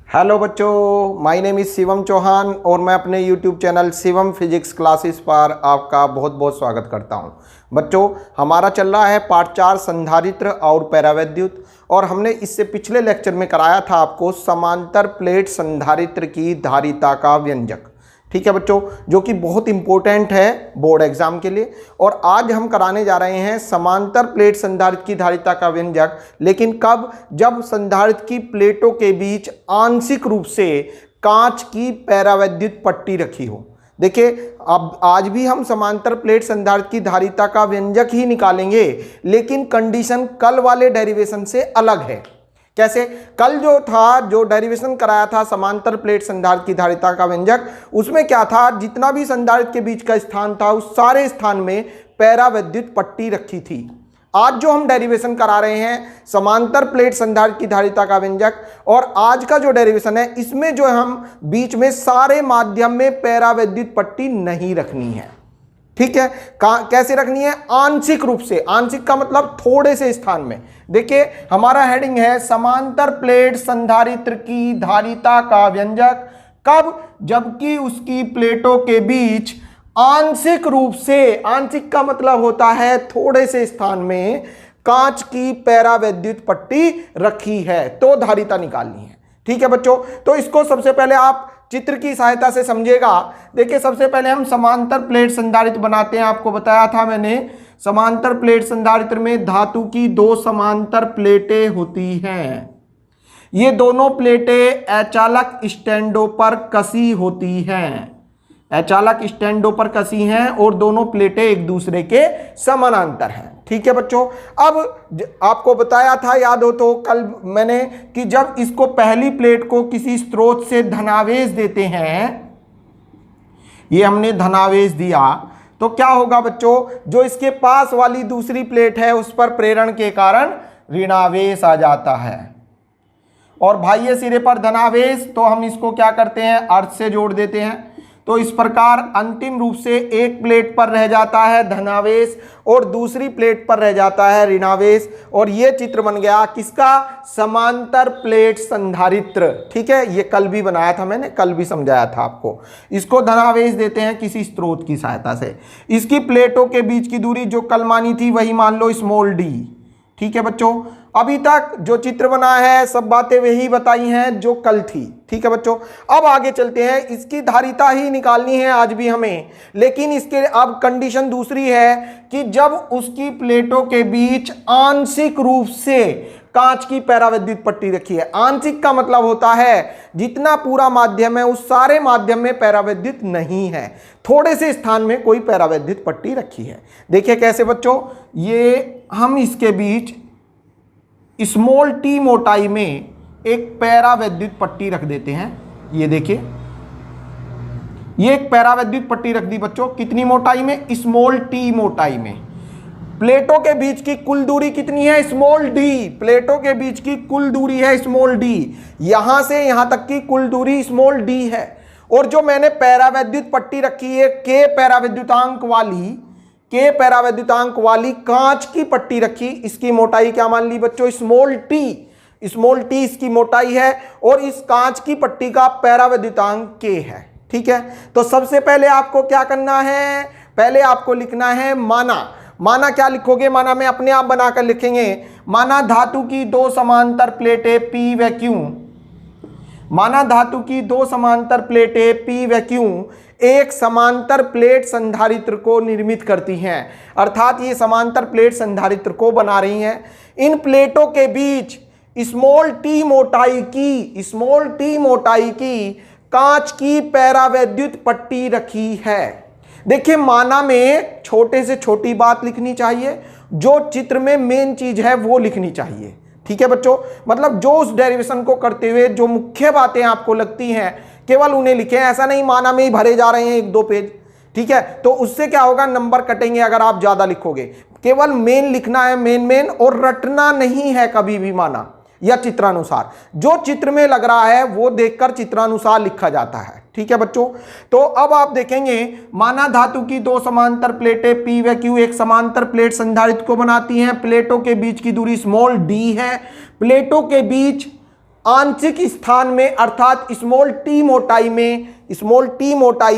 Hello बच्चों, my name is Shivam Chauhan और मैं अपने YouTube channel Shivam physics classes पर आपका बहुत बहुत स्वागत करता हूं। बच्चों, हमारा चल रहा है पार्ट 4 संधारित्र और पैरावैद्युत, और हमने इससे पिछले लेक्चर में कराया था आपको समांतर प्लेट संधारित्र की धारिता का व्यंजक। ठीक है बच्चों, जो कि बहुत इंपॉर्टेंट है बोर्ड एग्जाम के लिए। और आज हम कराने जा रहे हैं समांतर प्लेट संधारित्र की धारिता का व्यंजक, लेकिन कब? जब संधारित्र की प्लेटों के बीच आंशिक रूप से कांच की पैरावैद्युत पट्टी रखी हो। देखिए, अब आज भी हम समांतर प्लेट संधारित्र की धारिता का व्यंजक ही निकालेंगे, लेकिन कंडीशन कल वाले डेरिवेशन से अलग है। कैसे? कल जो डेरिवेशन कराया था समांतर प्लेट संधारित्र की धारिता का व्यंजक, उसमें क्या था? जितना भी संधारित्र के बीच का स्थान था उस सारे स्थान में पैरावैद्युत पट्टी रखी थी। आज जो हम डेरिवेशन करा रहे हैं समांतर प्लेट संधारित्र की धारिता का व्यंजक, और आज का जो डेरिवेशन है इसमें जो हम बीच में सारे माध्यम में पैरावैद्युत पट्टी नहीं रखनी है। ठीक है, कैसे रखनी है? आंशिक रूप से। आंशिक का मतलब थोड़े से स्थान में। देखिए, हमारा हेडिंग है समांतर प्लेट संधारित्र की धारिता का व्यंजक। कब? जबकि उसकी प्लेटों के बीच आंशिक रूप से, आंशिक का मतलब होता है थोड़े से स्थान में, कांच की पैरावैद्युत पट्टी रखी है, तो धारिता निकालनी है। ठीक है बच्चों, तो इसको सबसे पहले आप चित्र की सहायता से समझिएगा। देखिए, सबसे पहले हम समांतर प्लेट संधारित्र बनाते हैं। आपको बताया था मैंने, समांतर प्लेट संधारित्र में धातु की दो समांतर प्लेटें होती हैं। ये दोनों प्लेटें अचालक स्टैंडों पर कसी होती हैं, अचालक स्टैंडों पर कसी हैं, और दोनों प्लेटें एक दूसरे के समानांतर हैं। ठीक है बच्चों, अब आपको बताया था, याद हो तो कल मैंने, कि जब इसको पहली प्लेट को किसी स्रोत से धनावेश देते हैं, ये हमने धनावेश दिया, तो क्या होगा बच्चों? जो इसके पास वाली दूसरी प्लेट है उस पर प्रेरण के कारण ऋणावेश आ जाता है, और बाह्य सिरे पर धनावेश, तो हम इसको क्या करते हैं? अर्थ से जोड़ देते हैं। तो इस प्रकार अंतिम रूप से एक प्लेट पर रह जाता है धनावेश और दूसरी प्लेट पर रह जाता है ऋणावेश, और ये चित्र बन गया किसका? समांतर प्लेट संधारित्र। ठीक है, ये कल भी बनाया था मैंने, कल भी समझाया था आपको। इसको धनावेश देते हैं किसी स्रोत की सहायता से। इसकी प्लेटों के बीच की दूरी जो कल मानी थी वही मान लो स्मॉल डी। ठीक है बच्चों, अभी तक जो चित्र बना है सब बातें वही बताई हैं जो कल थी। ठीक है बच्चों, अब आगे चलते हैं। इसकी धारिता ही निकालनी है आज भी हमें, लेकिन इसके अब कंडीशन दूसरी है कि जब उसकी प्लेटों के बीच आंशिक रूप से कांच की पैरावैद्युत पट्टी रखी है। आंशिक का मतलब होता है जितना पूरा माध्यम है उस सारे माध्यम में पैरावैद्युत नहीं है, थोड़े से स्थान में कोई पैरावैद्युत पट्टी रखी है। देखिए कैसे बच्चों, ये हम इसके बीच स्मॉल टी मोटाई में एक पैरावैद्युत पट्टी रख देते हैं। ये देखिए, ये एक पैरावैद्युत पट्टी रख दी बच्चों। कितनी मोटाई में? स्मॉल टी मोटाई में। प्लेटों के बीच की कुल दूरी कितनी है? Small D. प्लेटों के बीच की कुल दूरी है स्मॉल डी, यहां से यहां तक की कुल दूरी स्मॉल डी है। और जो मैंने पैरावैद्युत पट्टी रखी है के पैरावैद्युतांक वाली कांच की पट्टी रखी, इसकी मोटाई क्या मान ली बच्चों? Small T. स्मॉल टी इसकी मोटाई है, और इस कांच की पट्टी का पैरावैद्युतांक के है। ठीक है, तो सबसे पहले आपको क्या करना है? पहले आपको लिखना है माना। माना क्या लिखोगे? माना में अपने आप बनाकर लिखेंगे। माना धातु की दो समांतर प्लेटें पी व क्यू, माना धातु की दो समांतर प्लेटें पी व क्यू एक समांतर प्लेट संधारित्र को निर्मित करती हैं, अर्थात ये समांतर प्लेट संधारित्र को बना रही हैं। इन प्लेटों के बीच स्मॉल टी मोटाई की कांच की पैरावैद्युत पट्टी रखी है। देखिए, माना में छोटे से छोटी बात लिखनी चाहिए, जो चित्र में मेन चीज है वो लिखनी चाहिए। ठीक है बच्चों, मतलब जो उस डेरिवेशन को करते हुए जो मुख्य बातें आपको लगती हैं केवल उन्हें लिखें। ऐसा नहीं माना में ही भरे जा रहे हैं एक दो पेज। ठीक है, तो उससे क्या होगा? नंबर कटेंगे अगर आप ज्यादा लिखोगे। केवल मेन लिखना है, मेन, और रटना नहीं है कभी भी माना या चित्रानुसार। जो चित्र में लग रहा है वो देखकर चित्रानुसार लिखा जाता है। ठीक है बच्चों, तो अब आप देखेंगे, माना धातु की दो समांतर प्लेटें पी व क्यू एक समांतर प्लेट संधारित्र को बनाती हैं। प्लेटों के बीच की दूरी स्मॉल डी है। प्लेटों के बीच आंशिक स्थान में अर्थात स्मॉल टी मोटाई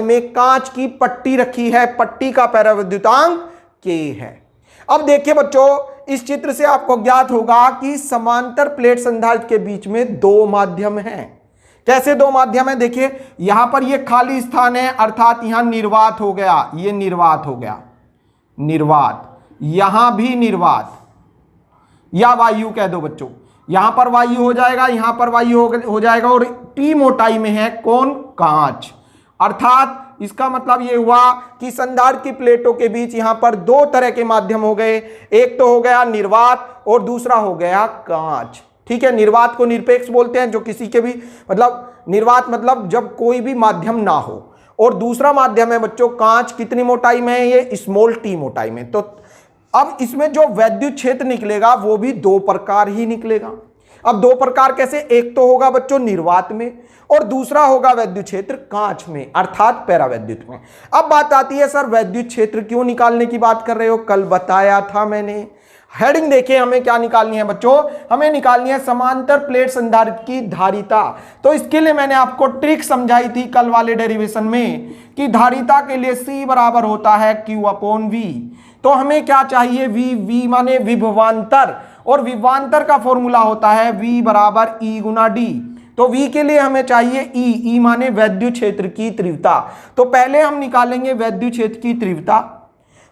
में कांच की पट्टी रखी है, पट्टी का परावैद्युतांक K है। अब देखिए बच्चों, इस चित्र से आपको ज्ञात होगा कि समांतर प्लेट संधारित्र के बीच में दो माध्यम हैं। कैसे दो माध्यम है? देखिए यहां पर ये खाली स्थान है अर्थात यहां निर्वात हो गया, ये निर्वात हो गया, निर्वात, यहां भी निर्वात या वायु कह दो बच्चों, यहां पर वायु हो जाएगा, यहां पर वायु हो जाएगा और टी मोटाई में है कौन? कांच। अर्थात इसका मतलब ये हुआ कि संधारित्र की प्लेटों के बीच यहां पर दो तरह के माध्यम हो गए, एक तो हो गया निर्वात और दूसरा हो गया कांच। ठीक है, निर्वात को निरपेक्ष बोलते हैं, जो किसी के भी मतलब निर्वात मतलब जब कोई भी माध्यम ना हो, और दूसरा माध्यम है बच्चों कांच, कितनी मोटाई में है? ये स्मॉल टी मोटाई में। तो अब इसमें जो वैद्युत क्षेत्र निकलेगा वो भी दो प्रकार ही निकलेगा। अब दो प्रकार कैसे? एक तो होगा बच्चों निर्वात में और दूसरा होगा वैद्युत क्षेत्र कांच में अर्थात पैरावैद्युत में। अब बात आती है सर वैद्युत क्षेत्र क्यों निकालने की बात कर रहे हो? कल बताया था मैंने। हेडिंग देखिए, हमें क्या निकालनी है बच्चों? हमें निकालनी है समांतर प्लेट संधारित्र की धारिता। तो इसके लिए मैंने आपको ट्रिक समझाई थी कल वाले डेरिवेशन में कि धारिता के लिए C बराबर होता है Q/V। तो हमें क्या चाहिए? V माने विभवांतर, और विभवांतर का फॉर्मूला होता है V बराबर E गुना D। तो V के लिए हमें चाहिए E माने वैद्युत क्षेत्र की तीव्रता। तो पहले हम निकालेंगे वैद्युत क्षेत्र की तीव्रता,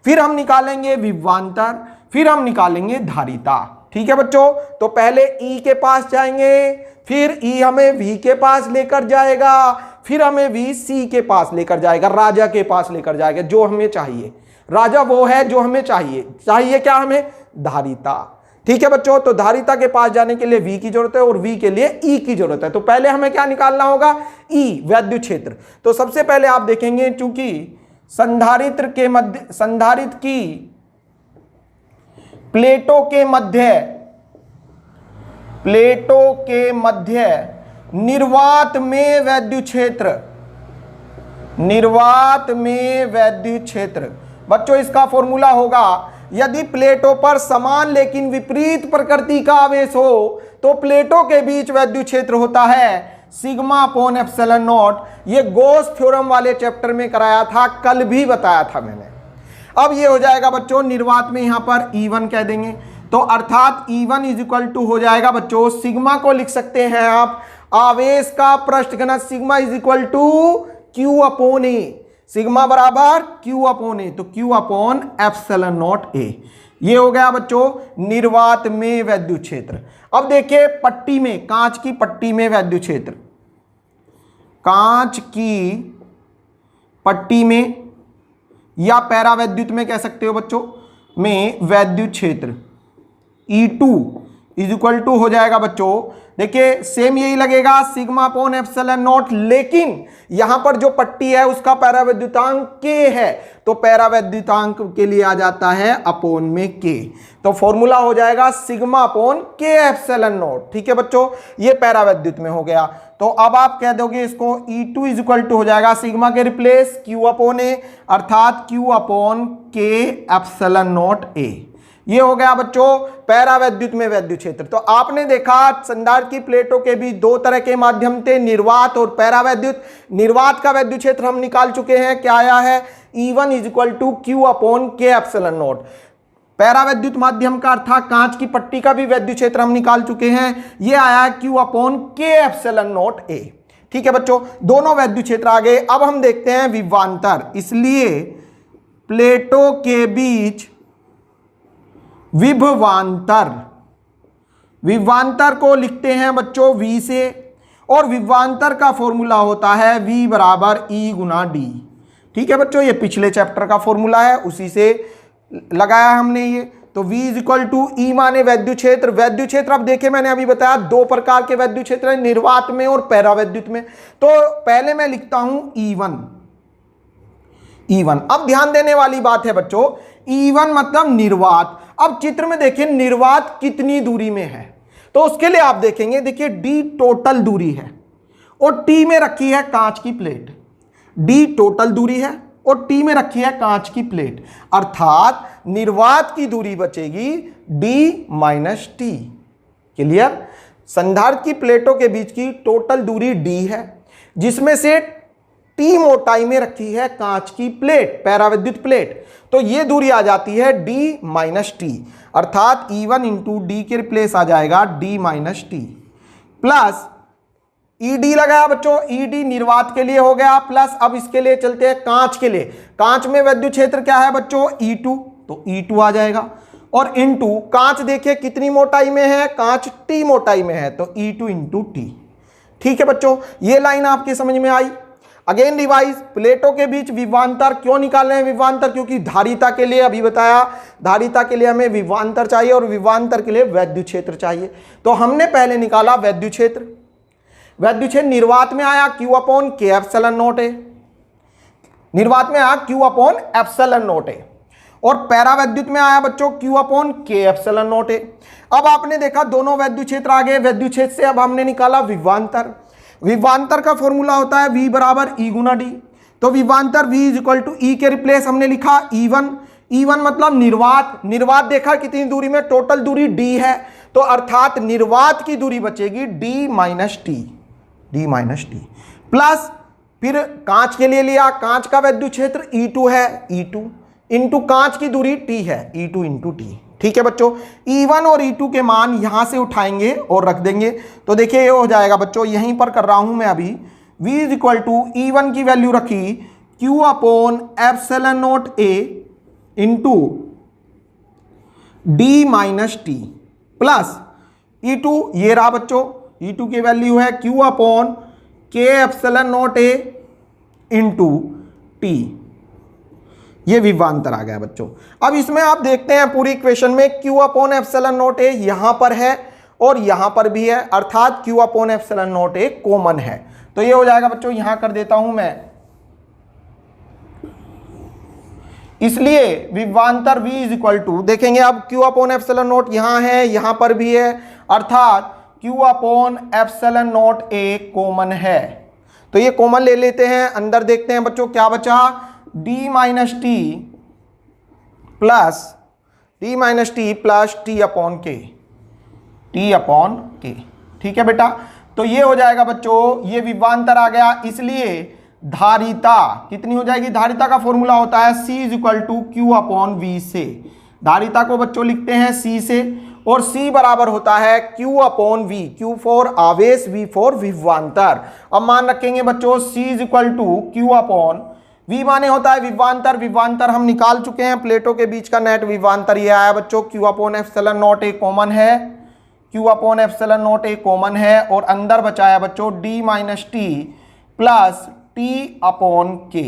फिर हम निकालेंगे विभवांतर, फिर हम निकालेंगे धारिता। ठीक है बच्चों, तो पहले E के पास जाएंगे, फिर E हमें V के पास लेकर जाएगा, फिर हमें V C के पास लेकर जाएगा, राजा के पास लेकर जाएगा, जो हमें चाहिए। राजा वो है जो हमें चाहिए। चाहिए क्या हमें? धारिता। ठीक है बच्चों, तो धारिता के पास जाने के लिए V की जरूरत है और V के लिए E की जरूरत है। तो पहले हमें क्या निकालना होगा? E वैद्युत क्षेत्र। तो सबसे पहले आप देखेंगे चूंकि संधारित्र की प्लेटों के मध्य निर्वात में वैद्युत क्षेत्र, बच्चों इसका फॉर्मूला होगा यदि प्लेटों पर समान लेकिन विपरीत प्रकृति का आवेश हो तो प्लेटों के बीच वैद्युत क्षेत्र होता है σ/ε0। ये गॉस थ्योरम वाले चैप्टर में कराया था, कल भी बताया था मैंने। अब ये हो जाएगा बच्चों निर्वात में, यहां पर E1 कह देंगे, तो अर्थात E1 इज इक्वल टू हो जाएगा बच्चों, सिग्मा को लिख सकते हैं आप आवेश का पृष्ठ घनत्व, sigma is equal to Q/A, sigma बराबर Q/A, तो Q/ε0A। ये हो गया बच्चों निर्वात में वैद्युत क्षेत्र। अब देखिए पट्टी में, कांच की पट्टी में वैद्युत क्षेत्र, कांच की पट्टी में या पैरावैद्युत में कह सकते हो बच्चों, में वैद्युत क्षेत्र E2 इज इक्वल टू हो जाएगा बच्चों, देखिए सेम यही लगेगा σ/ε0, लेकिन यहां पर जो पट्टी है उसका पैरावैद्युतांक K है, तो पैरावैद्युतांक के लिए आ जाता है अपोन में K। तो फॉर्मूला हो जाएगा σ/K/ε0। ठीक है बच्चों, ये पैरावैद्युत में हो गया। तो अब आप कह दोगे इसको E2 इज इक्वल टू हो जाएगा सिग्मा के रिप्लेस Q/A अर्थात Q/K/ε0A। ये हो गया बच्चों पैरावैद्युत में वैद्युत क्षेत्र। तो आपने देखा संधारित्र की प्लेटों के बीच दो तरह के माध्यम थे, निर्वात और पैरावैद्युत। निर्वात का वैद्युत क्षेत्र हम निकाल चुके हैं, क्या आया है? E1 is equal to Q/K/ε0। पैरावैद्युत माध्यम का अर्थात कांच की पट्टी का भी वैद्युत क्षेत्र हम निकाल चुके हैं, ये आया है Q/K/ε0A। ठीक है बच्चों, दोनों वैद्युत क्षेत्र आ गए। अब हम देखते हैं विभवांतर। इसलिए प्लेटों के बीच विभवांतर को लिखते हैं बच्चों V से, और विभवांतर का फॉर्मूला होता है V बराबर E गुना D। ठीक है बच्चों, ये पिछले चैप्टर का फॉर्मूला है, उसी से लगाया हमने ये। तो V is equal to E माने वैद्युत क्षेत्र। वैद्युत क्षेत्र अब देखिए मैंने अभी बताया दो प्रकार के वैद्युत क्षेत्र हैं, निर्वात में और पैरावैद्युत में। तो पहले मैं लिखता हूं E1। अब ध्यान देने वाली बात है बच्चों, E1 मतलब निर्वात। अब चित्र में देखिए निर्वात कितनी दूरी में है, तो उसके लिए आप देखेंगे, देखिए D टोटल दूरी है और T में रखी है कांच की प्लेट। D टोटल दूरी है और T में रखी है कांच की प्लेट, अर्थात निर्वात की दूरी बचेगी D - T। क्लियर? संधारित्र की प्लेटों के बीच की टोटल दूरी d है, जिसमें से t मोटाई में रखी है कांच की प्लेट, पैराविद्युत प्लेट, तो ये दूरी आ जाती है d माइनस टी, अर्थात E1 इंटू डी के रिप्लेस आ जाएगा d minus T, plus ED लगाया बच्चों, ED निर्वात के लिए हो गया, प्लस अब इसके लिए चलते हैं कांच के लिए। कांच में विद्युत क्षेत्र क्या है बच्चों, E2, तो E2 आ जाएगा, और इनटू कांच देखिए कितनी मोटाई में है, कांच T मोटाई में है, तो E2 इंटू टी। ठीक है बच्चों, ये लाइन आपके समझ में आई। अगेन रिवाइज, प्लेटों के बीच विभवांतर क्यों निकाल रहे हैं विभवांतर, क्योंकि धारिता के लिए अभी बताया, धारिता के लिए हमें विभवांतर चाहिए और विभवांतर के लिए विद्युत क्षेत्र चाहिए। तो हमने पहले निकाला विद्युत क्षेत्र। विद्युत क्षेत्र निर्वात में आया Q अपॉन के एप्सिलॉन नॉट ए, निर्वात में आया Q अपॉन एप्सिलॉन नॉट ए, और पैराविद्युत में आया बच्चों Q अपॉन के एप्सिलॉन नॉट ए। अब आपने देखा दोनों विद्युत क्षेत्र आ गए, विद्युत क्षेत्र से अब हमने निकाला विभवांतर। विभवांतर का फॉर्मूला होता है V बराबर E गुना डी, तो विभवांतर V is equal to E के रिप्लेस हमने लिखा E1, E1 मतलब निर्वात, निर्वात देखा कितनी दूरी में, टोटल दूरी D है, तो अर्थात निर्वात की दूरी बचेगी D माइनस टी, प्लस फिर कांच के लिए लिया, कांच का विद्युत क्षेत्र E2 है, E2 इंटू कांच की दूरी T है, E2 इंटू टी। ठीक है बच्चों, E1 और E2 के मान यहां से उठाएंगे और रख देंगे, तो देखिए ये हो जाएगा बच्चों, यहीं पर कर रहा हूं मैं अभी, V is equal to E1 की वैल्यू रखी Q अपॉन एप्सिलॉन नॉट ए into D minus T, plus E2 ये रहा बच्चों, E2 की वैल्यू है Q अपॉन के एप्सिलॉन नॉट ए इंटू टी। ये विभवांतर आ गया बच्चों। अब इसमें आप देखते हैं पूरी इक्वेशन में Q अपॉन एप्सिलॉन नॉट ए यहां पर है और यहां पर भी है, अर्थात Q अपॉन एप्सिलॉन नॉट ए कॉमन है, तो ये हो जाएगा बच्चों, यहां कर देता हूं मैं, इसलिए विभवांतर V इज इक्वल टू, देखेंगे अब Q अपॉन एप्सिलॉन नॉट यहां है, यहां पर भी है, अर्थात Q अपॉन एप्सिलॉन नॉट ए कॉमन है, तो ये कॉमन ले लेते हैं, अंदर देखते हैं बच्चों क्या बचा, D minus T plus T upon K, ठीक है बेटा। तो ये हो जाएगा बच्चों, ये विभवांतर आ गया, इसलिए धारिता कितनी हो जाएगी, धारिता का फॉर्मूला होता है C is equal to Q upon V से, धारिता को बच्चों लिखते हैं C से, और C बराबर होता है Q upon V, Q for आवेश, V फॉर विभवांतर। अब मान रखेंगे बच्चों C is equal to Q upon V माने होता है विभवांतर, विभवांतर हम निकाल चुके हैं, प्लेटों के बीच का नेट विभवांतर ये आया बच्चों, Q अपॉन एप्सिलॉन नॉट ए कॉमन है, Q अपॉन एप्सिलॉन नॉट ए कॉमन है, और अंदर बचाया बच्चों D minus T plus T upon के,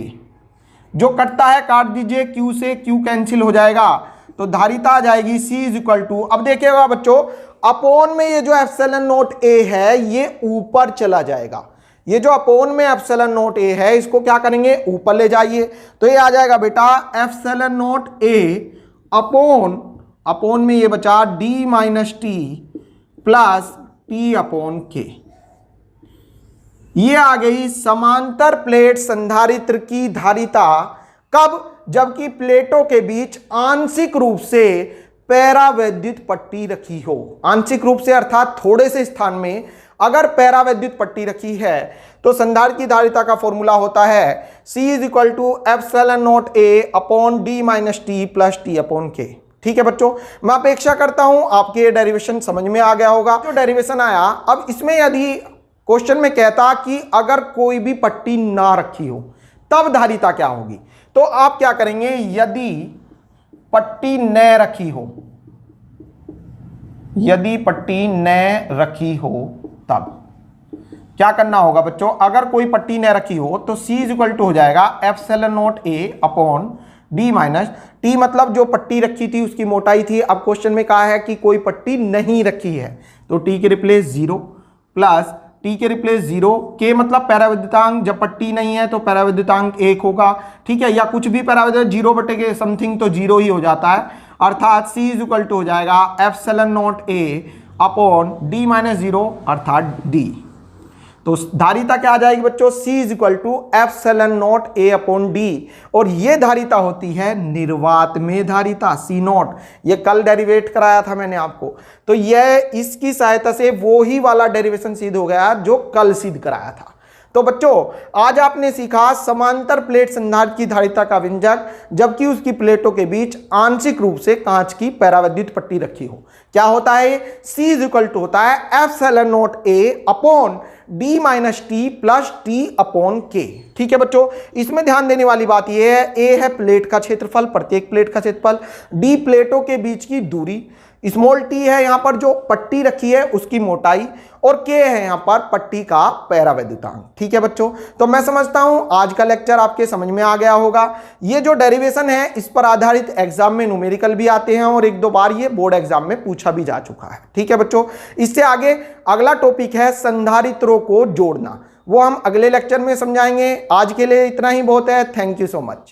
जो कटता है काट दीजिए, Q से Q कैंसिल हो जाएगा, तो धारिता आ जाएगी C इज इक्वल टू, अब देखिएगा बच्चों अपॉन में ये जो एप्सिलॉन नॉट ए है ये ऊपर चला जाएगा, ये जो अपोन में एप्सिलॉन नॉट ए है इसको क्या करेंगे, ऊपर ले जाइए, तो ये आ जाएगा बेटा एप्सिलॉन नॉट ए अपोन में ये बचा D minus T plus T upon के। ये आ गई समांतर प्लेट संधारित्र की धारिता, कब, जबकि प्लेटों के बीच आंशिक रूप से पैरावैद्युत पट्टी रखी हो, आंशिक रूप से अर्थात थोड़े से स्थान में अगर पैरावैद्युत पट्टी रखी है, तो संधारित्र की धारिता का फॉर्मूला होता है C is equal to epsilon naught A upon D minus T plus T upon K. ठीक है बच्चों, मैं अपेक्षा करता हूं आपके ये डेरिवेशन समझ में आ गया होगा। जो डेरिवेशन आया, अब इसमें यदि क्वेश्चन में कहता कि अगर कोई भी पट्टी ना रखी हो तब धारिता क्या होगी, तो आप क्या करेंगे, यदि पट्टी न रखी हो, यदि पट्टी न रखी हो तब क्या करना होगा बच्चों, अगर कोई पट्टी न रखी हो तो C इज इक्वल टू हो जाएगा epsilon naught A upon D minus T, मतलब जो पट्टी रखी थी उसकी मोटाई थी। अब क्वेश्चन में कहा है कि कोई पट्टी नहीं रखी है, तो T के रिप्लेस 0 प्लस T के रिप्लेस 0, के मतलब पैराविद्युतांक, जब पट्टी नहीं है तो पैराविद्युतांक 1 होगा, ठीक है, या कुछ भी पैराविद्युत 0 बटे के समथिंग तो 0 ही हो जाता है, अर्थात C इज इक्वल टू हो जाएगा epsilon naught A upon D minus 0 अर्थात D। तो धारिता क्या आ जाएगी बच्चों, C is equal to epsilon naught A upon D, और ये धारिता होती है निर्वात में धारिता C नॉट। ये कल डेरिवेट कराया था मैंने आपको, तो यह इसकी सहायता से वो ही वाला डेरिवेशन सिद्ध हो गया जो कल सिद्ध कराया था। तो बच्चों आज आपने सीखा समांतर प्लेट संधारित्र की धारिता का व्यंजक, जबकि उसकी प्लेटों के बीच आंशिक रूप से कांच की पैरावैद्युत पट्टी रखी हो। क्या होता है, C इज इक्वल टू होता है epsilon naught A upon D minus T plus T upon K। ठीक है बच्चों, इसमें ध्यान देने वाली बात यह है, A है प्लेट का क्षेत्रफल, प्रत्येक प्लेट का क्षेत्रफल, D प्लेटों के बीच की दूरी, स्मॉल t है यहां पर जो पट्टी रखी है उसकी मोटाई, और k है यहां पर पट्टी का पैरावैद्युतांक। ठीक है बच्चों, तो मैं समझता हूं आज का लेक्चर आपके समझ में आ गया होगा। ये जो डेरिवेशन है इस पर आधारित एग्जाम में न्यूमेरिकल भी आते हैं और 1-2 बार ये बोर्ड एग्जाम में पूछा भी जा चुका है। ठीक है बच्चों, इससे आगे अगला टॉपिक है संधारित्रों को जोड़ना, वो हम अगले लेक्चर में समझाएंगे। आज के लिए इतना ही बहुत है। Thank you so much.